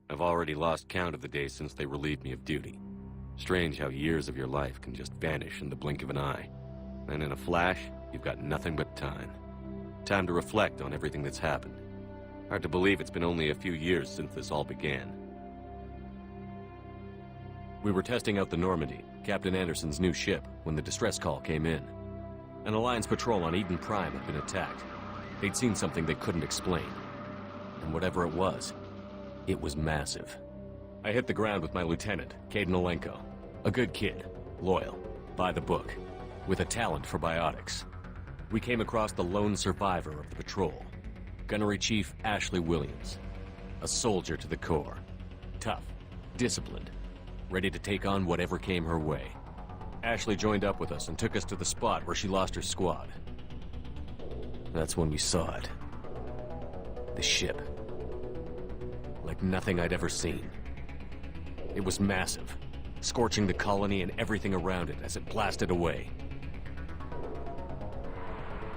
I've already lost count of the days since they relieved me of duty. Strange how years of your life can just vanish in the blink of an eye. And in a flash, you've got nothing but time. Time to reflect on everything that's happened. Hard to believe it's been only a few years since this all began. We were testing out the Normandy, Captain Anderson's new ship, when the distress call came in. An Alliance patrol on Eden Prime had been attacked. They'd seen something they couldn't explain. And whatever it was massive. I hit the ground with my lieutenant, Caden Olenko. A good kid, loyal, by the book, with a talent for biotics. We came across the lone survivor of the patrol, Gunnery Chief Ashley Williams. A soldier to the core. Tough, disciplined, ready to take on whatever came her way. Ashley joined up with us and took us to the spot where she lost her squad. That's when we saw it. The ship. Like nothing I'd ever seen. It was massive, scorching the colony and everything around it as it blasted away.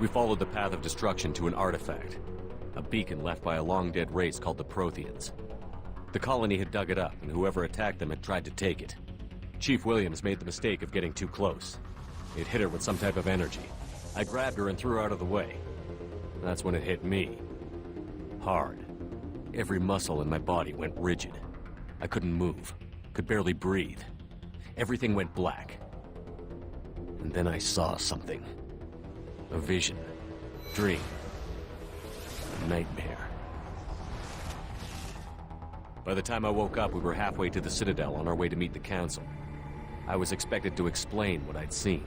We followed the path of destruction to an artifact, a beacon left by a long-dead race called the Protheans. The colony had dug it up, and whoever attacked them had tried to take it. Chief Williams made the mistake of getting too close. It hit her with some type of energy. I grabbed her and threw her out of the way. That's when it hit me. Hard. Every muscle in my body went rigid. I couldn't move, could barely breathe. Everything went black. And then I saw something. A vision. Dream. A nightmare. By the time I woke up, we were halfway to the Citadel on our way to meet the Council. I was expected to explain what I'd seen.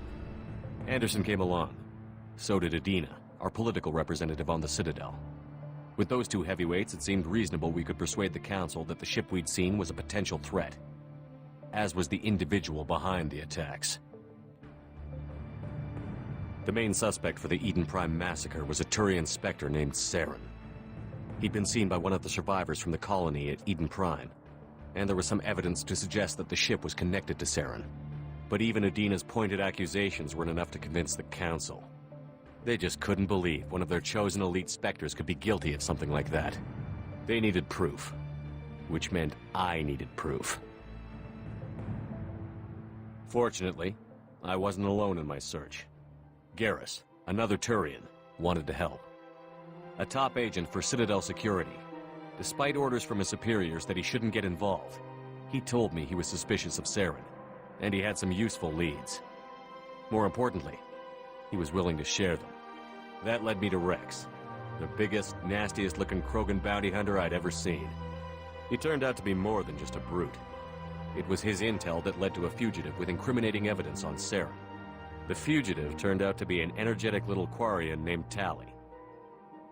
Anderson came along. So did Adina, our political representative on the Citadel. With those two heavyweights, it seemed reasonable we could persuade the Council that the ship we'd seen was a potential threat, as was the individual behind the attacks. The main suspect for the Eden Prime massacre was a Turian Spectre named Saren. He'd been seen by one of the survivors from the colony at Eden Prime, and there was some evidence to suggest that the ship was connected to Saren. But even Adina's pointed accusations weren't enough to convince the Council. They just couldn't believe one of their chosen elite Spectres could be guilty of something like that. They needed proof, which meant I needed proof. Fortunately, I wasn't alone in my search. Garrus, another Turian, wanted to help. A top agent for Citadel Security. Despite orders from his superiors that he shouldn't get involved, he told me he was suspicious of Saren, and he had some useful leads. More importantly, he was willing to share them. That led me to Rex, the biggest, nastiest-looking Krogan bounty hunter I'd ever seen. He turned out to be more than just a brute. It was his intel that led to a fugitive with incriminating evidence on Saren. The fugitive turned out to be an energetic little Quarian named Tali.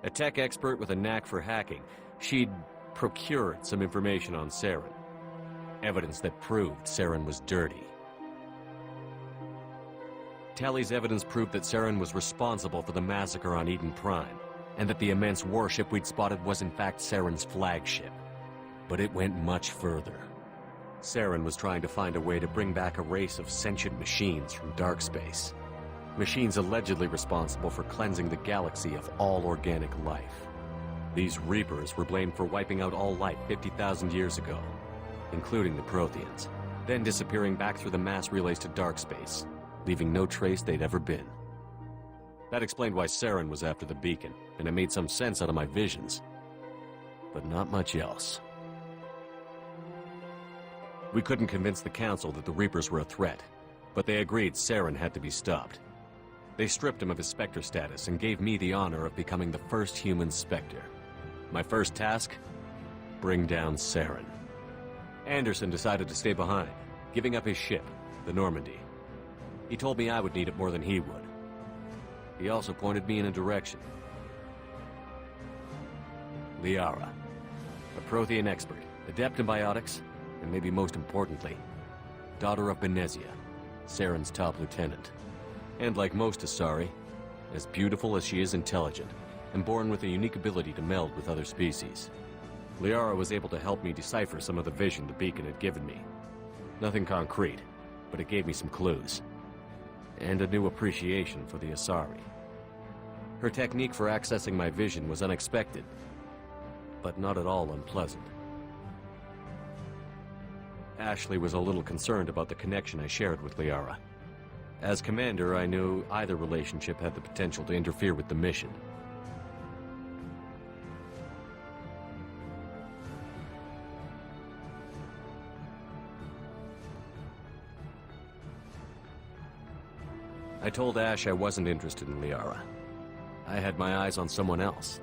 A tech expert with a knack for hacking, she'd procured some information on Saren. Evidence that proved Saren was dirty. Tali's evidence proved that Saren was responsible for the massacre on Eden Prime, and that the immense warship we'd spotted was in fact Saren's flagship. But it went much further. Saren was trying to find a way to bring back a race of sentient machines from dark space. Machines allegedly responsible for cleansing the galaxy of all organic life. These Reapers were blamed for wiping out all life 50,000 years ago, including the Protheans, then disappearing back through the mass relays to dark space, leaving no trace they'd ever been. That explained why Saren was after the beacon, and it made some sense out of my visions. But not much else. We couldn't convince the Council that the Reapers were a threat, but they agreed Saren had to be stopped. They stripped him of his Spectre status and gave me the honor of becoming the first human Spectre. My first task? Bring down Saren. Anderson decided to stay behind, giving up his ship, the Normandy. He told me I would need it more than he would. He also pointed me in a direction. Liara, a Prothean expert, adept in biotics, and maybe most importantly, daughter of Benezia, Saren's top lieutenant. And like most Asari, as beautiful as she is intelligent, and born with a unique ability to meld with other species. Liara was able to help me decipher some of the vision the beacon had given me. Nothing concrete, but it gave me some clues. And a new appreciation for the Asari. Her technique for accessing my vision was unexpected, but not at all unpleasant. Ashley was a little concerned about the connection I shared with Liara. As commander, I knew either relationship had the potential to interfere with the mission. I told Ash I wasn't interested in Liara. I had my eyes on someone else.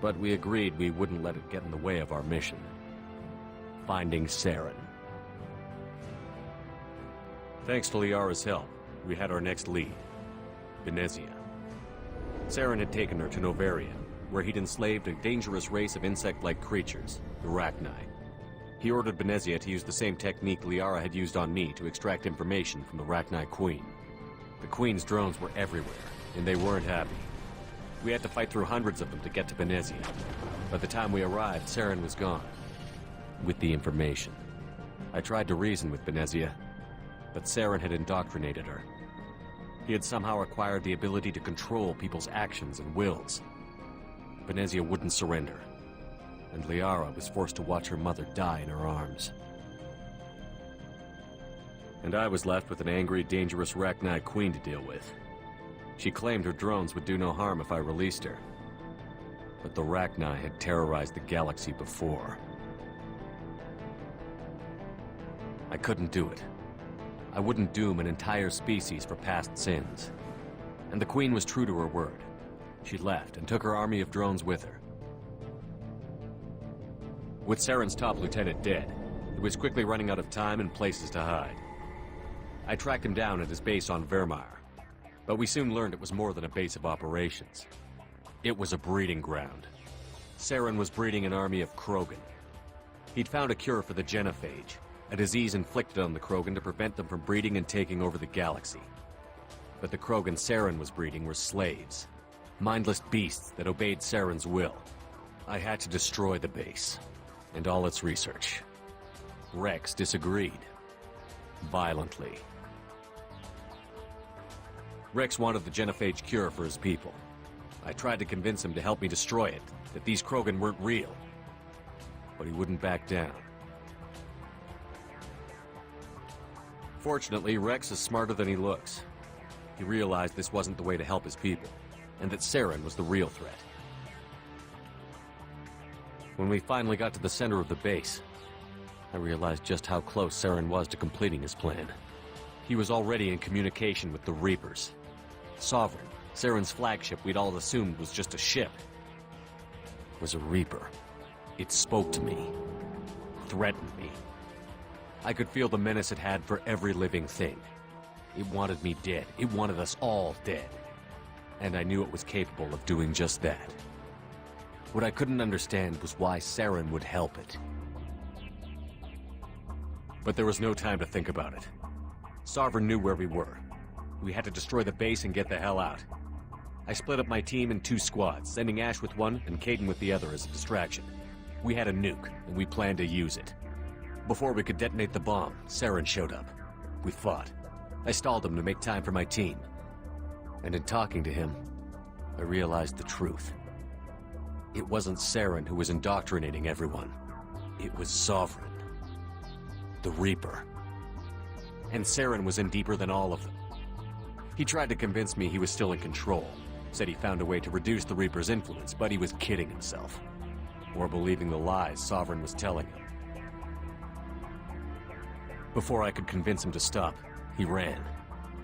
But we agreed we wouldn't let it get in the way of our mission. Finding Saren. Thanks to Liara's help, we had our next lead, Benezia. Saren had taken her to Novaria, where he'd enslaved a dangerous race of insect-like creatures, the Rachni. He ordered Benezia to use the same technique Liara had used on me to extract information from the Rachni Queen. The Queen's drones were everywhere, and they weren't happy. We had to fight through hundreds of them to get to Benezia. By the time we arrived, Saren was gone. With the information. I tried to reason with Benezia, but Saren had indoctrinated her. He had somehow acquired the ability to control people's actions and wills. Benezia wouldn't surrender, and Liara was forced to watch her mother die in her arms. And I was left with an angry, dangerous Rachni Queen to deal with. She claimed her drones would do no harm if I released her. But the Rachni had terrorized the galaxy before. I couldn't do it. I wouldn't doom an entire species for past sins. And the Queen was true to her word. She left and took her army of drones with her. With Saren's top lieutenant dead, he was quickly running out of time and places to hide. I tracked him down at his base on Vermeer, but we soon learned it was more than a base of operations. It was a breeding ground. Saren was breeding an army of Krogan. He'd found a cure for the genophage, a disease inflicted on the Krogan to prevent them from breeding and taking over the galaxy. But the Krogan Saren was breeding were slaves, mindless beasts that obeyed Saren's will. I had to destroy the base, and all its research. Rex disagreed. Violently. Rex wanted the genophage cure for his people. I tried to convince him to help me destroy it, that these Krogan weren't real. But he wouldn't back down. Fortunately, Rex is smarter than he looks. He realized this wasn't the way to help his people, and that Saren was the real threat. When we finally got to the center of the base, I realized just how close Saren was to completing his plan. He was already in communication with the Reapers. Sovereign, Saren's flagship we'd all assumed was just a ship, was a Reaper. It spoke to me, threatened me. I could feel the menace it had for every living thing. It wanted me dead. It wanted us all dead. And I knew it was capable of doing just that. What I couldn't understand was why Saren would help it. But there was no time to think about it. Sovereign knew where we were. We had to destroy the base and get the hell out. I split up my team in 2 squads, sending Ash with one and Caden with the other as a distraction. We had a nuke, and we planned to use it. Before we could detonate the bomb, Saren showed up. We fought. I stalled him to make time for my team. And in talking to him, I realized the truth. It wasn't Saren who was indoctrinating everyone. It was Sovereign. The Reaper. And Saren was in deeper than all of them. He tried to convince me he was still in control. Said he found a way to reduce the Reaper's influence, but he was kidding himself. Or believing the lies Sovereign was telling him. Before I could convince him to stop, he ran,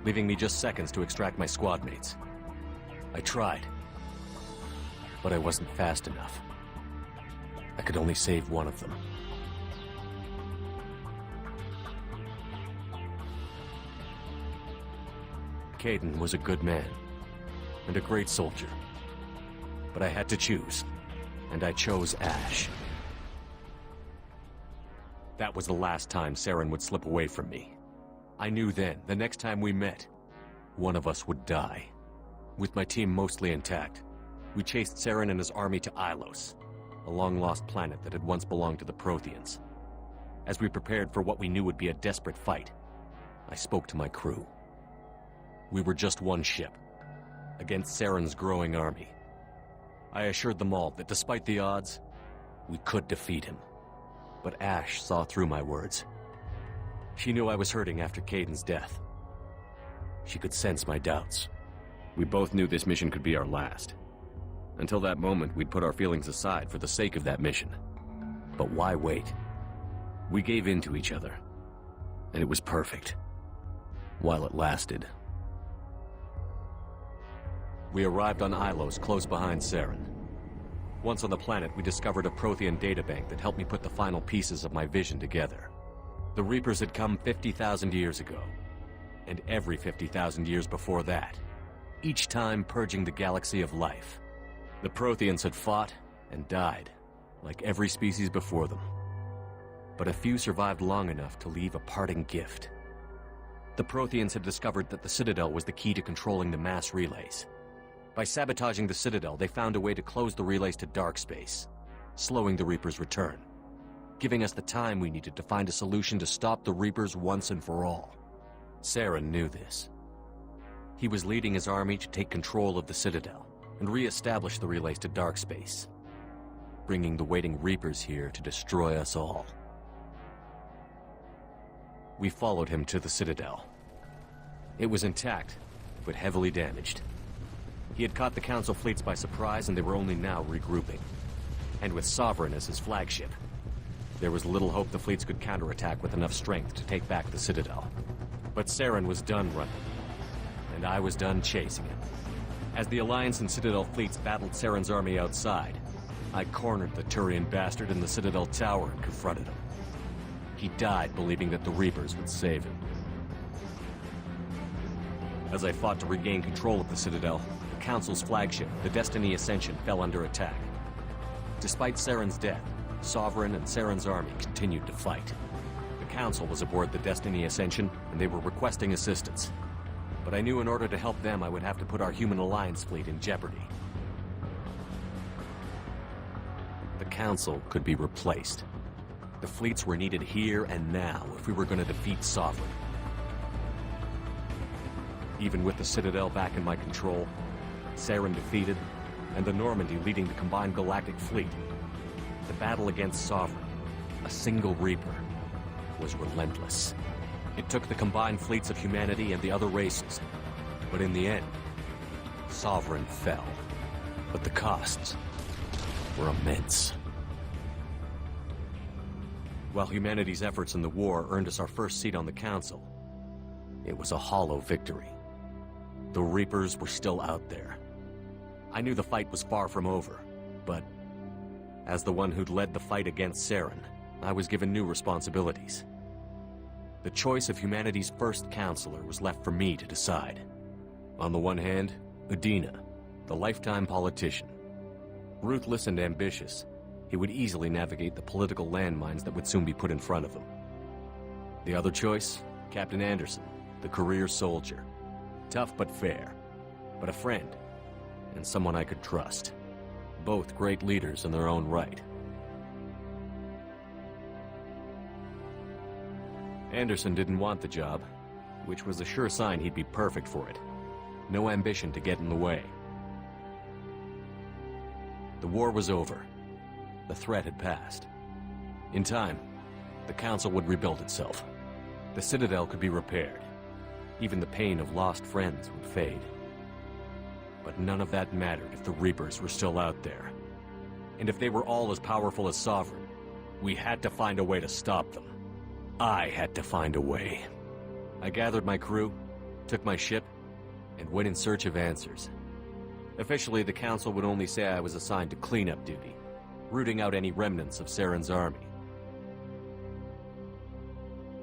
leaving me just seconds to extract my squad mates. I tried, but I wasn't fast enough. I could only save one of them. Caden was a good man, and a great soldier. But I had to choose, and I chose Ash. That was the last time Saren would slip away from me. I knew then, the next time we met, one of us would die. With my team mostly intact, we chased Saren and his army to Ilos, a long-lost planet that had once belonged to the Protheans. As we prepared for what we knew would be a desperate fight, I spoke to my crew. We were just one ship, against Saren's growing army. I assured them all that despite the odds, we could defeat him. But Ash saw through my words. She knew I was hurting after Caden's death. She could sense my doubts. We both knew this mission could be our last. Until that moment, we'd put our feelings aside for the sake of that mission. But why wait? We gave in to each other, and it was perfect. While it lasted. We arrived on Ilos, close behind Saren. Once on the planet, we discovered a Prothean databank that helped me put the final pieces of my vision together. The Reapers had come 50,000 years ago, and every 50,000 years before that, each time purging the galaxy of life. The Protheans had fought and died, like every species before them. But a few survived long enough to leave a parting gift. The Protheans had discovered that the Citadel was the key to controlling the mass relays. By sabotaging the Citadel, they found a way to close the relays to dark space, slowing the Reapers' return, giving us the time we needed to find a solution to stop the Reapers once and for all. Saren knew this. He was leading his army to take control of the Citadel and re-establish the relays to dark space, bringing the waiting Reapers here to destroy us all. We followed him to the Citadel. It was intact, but heavily damaged. He had caught the Council fleets by surprise, and they were only now regrouping. And with Sovereign as his flagship, there was little hope the fleets could counterattack with enough strength to take back the Citadel. But Saren was done running, and I was done chasing him. As the Alliance and Citadel fleets battled Saren's army outside, I cornered the Turian bastard in the Citadel tower and confronted him. He died believing that the Reapers would save him. As I fought to regain control of the Citadel, the Council's flagship, the Destiny Ascension, fell under attack. Despite Saren's death, Sovereign and Saren's army continued to fight. The Council was aboard the Destiny Ascension, and they were requesting assistance. But I knew in order to help them, I would have to put our human Alliance fleet in jeopardy. The Council could be replaced. The fleets were needed here and now if we were going to defeat Sovereign. Even with the Citadel back in my control, Saren defeated, and the Normandy leading the combined galactic fleet, the battle against Sovereign, a single Reaper, was relentless. It took the combined fleets of humanity and the other races, but in the end, Sovereign fell. But the costs were immense. While humanity's efforts in the war earned us our first seat on the Council, it was a hollow victory. The Reapers were still out there. I knew the fight was far from over, but as the one who'd led the fight against Saren, I was given new responsibilities. The choice of humanity's first counselor was left for me to decide. On the one hand, Udina, the lifetime politician. Ruthless and ambitious, he would easily navigate the political landmines that would soon be put in front of him. The other choice, Captain Anderson, the career soldier. Tough but fair, but a friend, and someone I could trust. Both great leaders in their own right. Anderson didn't want the job, which was a sure sign he'd be perfect for it. No ambition to get in the way. The war was over. The threat had passed. In time, the Council would rebuild itself. The Citadel could be repaired. Even the pain of lost friends would fade. But none of that mattered if the Reapers were still out there. And if they were all as powerful as Sovereign, we had to find a way to stop them. I had to find a way. I gathered my crew, took my ship, and went in search of answers. Officially, the Council would only say I was assigned to cleanup duty, rooting out any remnants of Saren's army.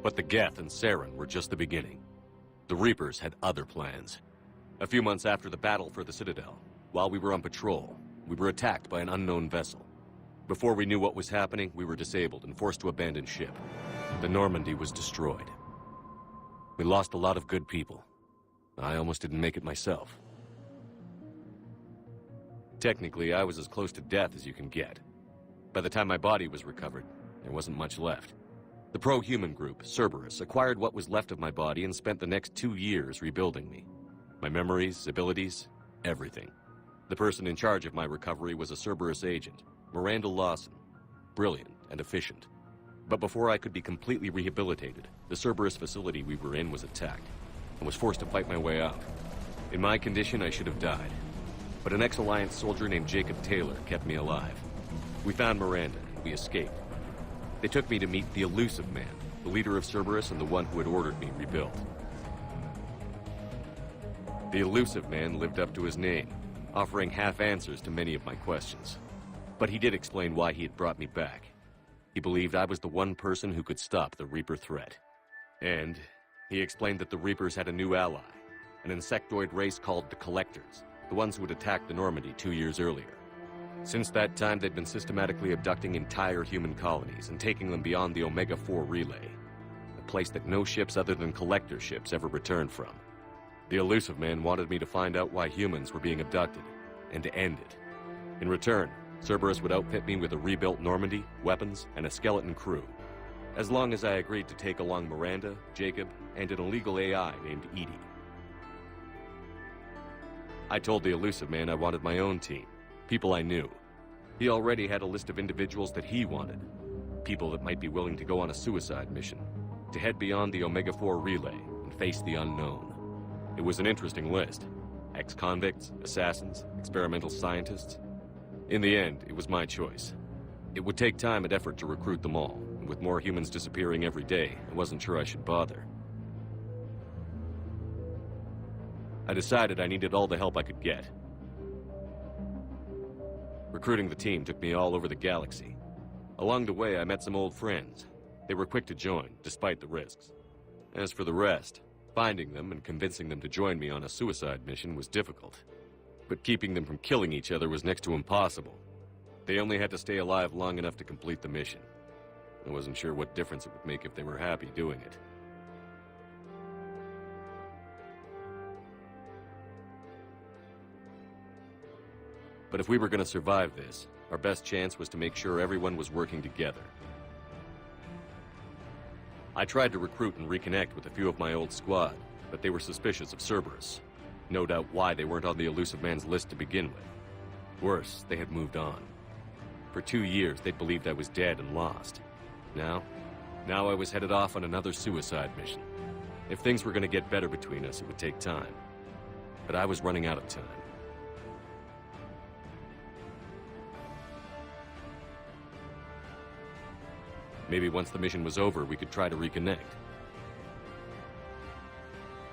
But the Geth and Saren were just the beginning. The Reapers had other plans. A few months after the battle for the Citadel, while we were on patrol, we were attacked by an unknown vessel. Before we knew what was happening, we were disabled and forced to abandon ship. The Normandy was destroyed. We lost a lot of good people. I almost didn't make it myself. Technically, I was as close to death as you can get. By the time my body was recovered, there wasn't much left. The pro-human group, Cerberus, acquired what was left of my body and spent the next 2 years rebuilding me. My memories, abilities, everything. The person in charge of my recovery was a Cerberus agent, Miranda Lawson. Brilliant and efficient. But before I could be completely rehabilitated, the Cerberus facility we were in was attacked, and was forced to fight my way out. In my condition, I should have died. But an ex-Alliance soldier named Jacob Taylor kept me alive. We found Miranda, and we escaped. They took me to meet the Elusive Man, the leader of Cerberus and the one who had ordered me rebuilt. The Elusive Man lived up to his name, offering half answers to many of my questions. But he did explain why he had brought me back. He believed I was the one person who could stop the Reaper threat. And he explained that the Reapers had a new ally, an insectoid race called the Collectors, the ones who had attacked the Normandy 2 years earlier. Since that time, they'd been systematically abducting entire human colonies and taking them beyond the Omega-4 relay, a place that no ships other than Collector ships ever returned from. The Elusive Man wanted me to find out why humans were being abducted, and to end it. In return, Cerberus would outfit me with a rebuilt Normandy, weapons, and a skeleton crew, as long as I agreed to take along Miranda, Jacob, and an illegal AI named Edie. I told the Elusive Man I wanted my own team, people I knew. He already had a list of individuals that he wanted, people that might be willing to go on a suicide mission, to head beyond the Omega-4 relay and face the unknown. It was an interesting list. Ex-convicts, assassins, experimental scientists. In the end, it was my choice. It would take time and effort to recruit them all, and with more humans disappearing every day, I wasn't sure I should bother. I decided I needed all the help I could get. Recruiting the team took me all over the galaxy. Along the way, I met some old friends. They were quick to join, despite the risks. As for the rest, finding them and convincing them to join me on a suicide mission was difficult. But keeping them from killing each other was next to impossible. They only had to stay alive long enough to complete the mission. I wasn't sure what difference it would make if they were happy doing it. But if we were going to survive this, our best chance was to make sure everyone was working together. I tried to recruit and reconnect with a few of my old squad, but they were suspicious of Cerberus. No doubt why they weren't on the Elusive Man's list to begin with. Worse, they had moved on. For 2 years, they believed I was dead and lost. Now I was headed off on another suicide mission. If things were going to get better between us, it would take time. But I was running out of time. Maybe once the mission was over, we could try to reconnect.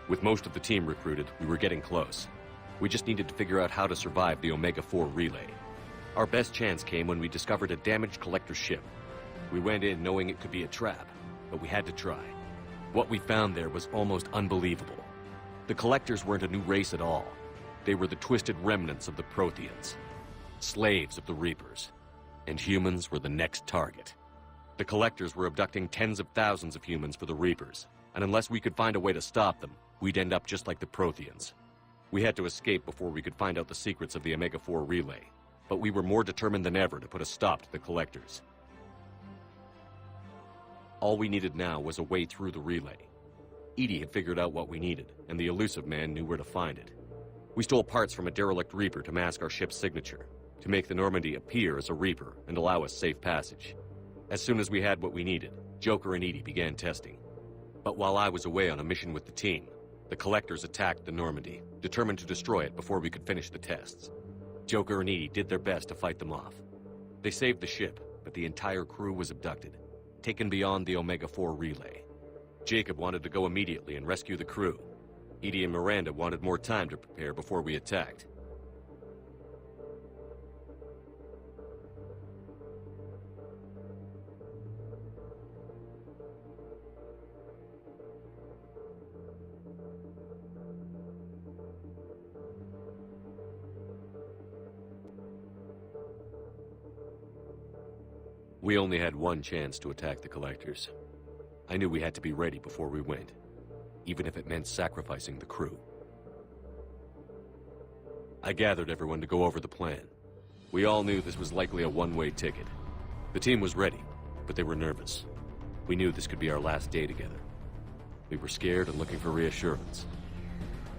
With most of the team recruited, we were getting close. We just needed to figure out how to survive the Omega-4 relay. Our best chance came when we discovered a damaged collector ship. We went in knowing it could be a trap, but we had to try. What we found there was almost unbelievable. The Collectors weren't a new race at all. They were the twisted remnants of the Protheans, slaves of the Reapers, and humans were the next target. The Collectors were abducting tens of thousands of humans for the Reapers, and unless we could find a way to stop them, we'd end up just like the Protheans. We had to escape before we could find out the secrets of the Omega-4 relay, but we were more determined than ever to put a stop to the Collectors. All we needed now was a way through the relay. Edie had figured out what we needed, and the Elusive Man knew where to find it. We stole parts from a derelict Reaper to mask our ship's signature, to make the Normandy appear as a Reaper and allow us safe passage. As soon as we had what we needed, Joker and Edie began testing. But while I was away on a mission with the team, the Collectors attacked the Normandy, determined to destroy it before we could finish the tests. Joker and Edie did their best to fight them off. They saved the ship, but the entire crew was abducted, taken beyond the Omega-4 relay. Jacob wanted to go immediately and rescue the crew. Edie and Miranda wanted more time to prepare before we attacked. We only had one chance to attack the Collectors. I knew we had to be ready before we went, even if it meant sacrificing the crew. I gathered everyone to go over the plan. We all knew this was likely a one-way ticket. The team was ready, but they were nervous. We knew this could be our last day together. We were scared and looking for reassurance.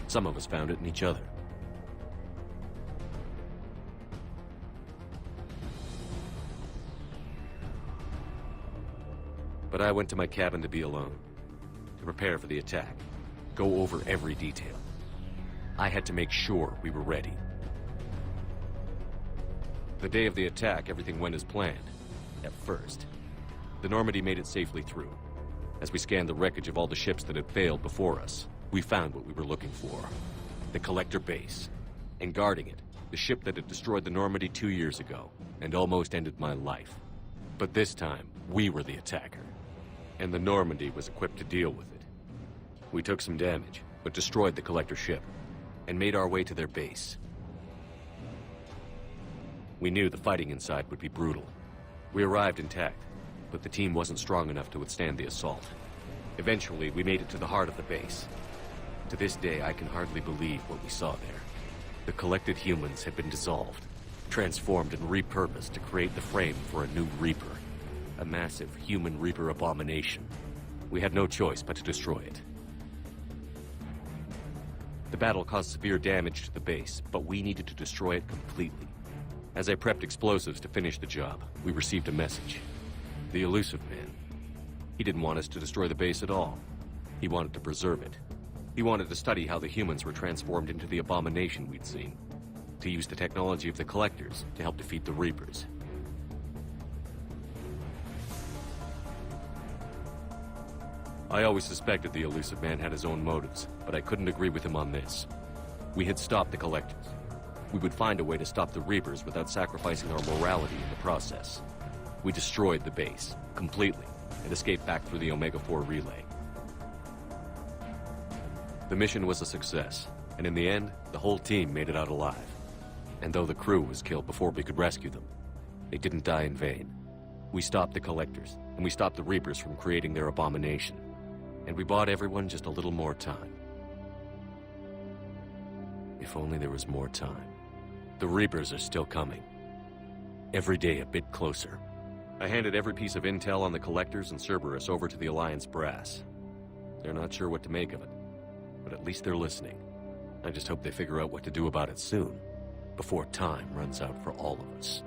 Some of us found it in each other. But I went to my cabin to be alone, to prepare for the attack, go over every detail. I had to make sure we were ready. The day of the attack, everything went as planned. At first. The Normandy made it safely through. As we scanned the wreckage of all the ships that had failed before us, we found what we were looking for. The Collector base. And guarding it, the ship that had destroyed the Normandy 2 years ago, and almost ended my life. But this time, we were the attacker. And the Normandy was equipped to deal with it. We took some damage, but destroyed the Collector ship, and made our way to their base. We knew the fighting inside would be brutal. We arrived intact, but the team wasn't strong enough to withstand the assault. Eventually, we made it to the heart of the base. To this day, I can hardly believe what we saw there. The collected humans had been dissolved, transformed and repurposed to create the frame for a new Reaper. A massive human Reaper abomination. We had no choice but to destroy it. The battle caused severe damage to the base, but we needed to destroy it completely. As I prepped explosives to finish the job, we received a message. The elusive man. He didn't want us to destroy the base at all. He wanted to preserve it. He wanted to study how the humans were transformed into the abomination we'd seen. To use the technology of the Collectors to help defeat the Reapers. I always suspected the elusive man had his own motives, but I couldn't agree with him on this. We had stopped the Collectors. We would find a way to stop the Reapers without sacrificing our morality in the process. We destroyed the base, completely, and escaped back through the Omega-4 relay. The mission was a success, and in the end, the whole team made it out alive. And though the crew was killed before we could rescue them, they didn't die in vain. We stopped the Collectors, and we stopped the Reapers from creating their abomination. And we bought everyone just a little more time. If only there was more time. The Reapers are still coming. Every day a bit closer. I handed every piece of intel on the Collectors and Cerberus over to the Alliance brass. They're not sure what to make of it, but at least they're listening. I just hope they figure out what to do about it soon, before time runs out for all of us.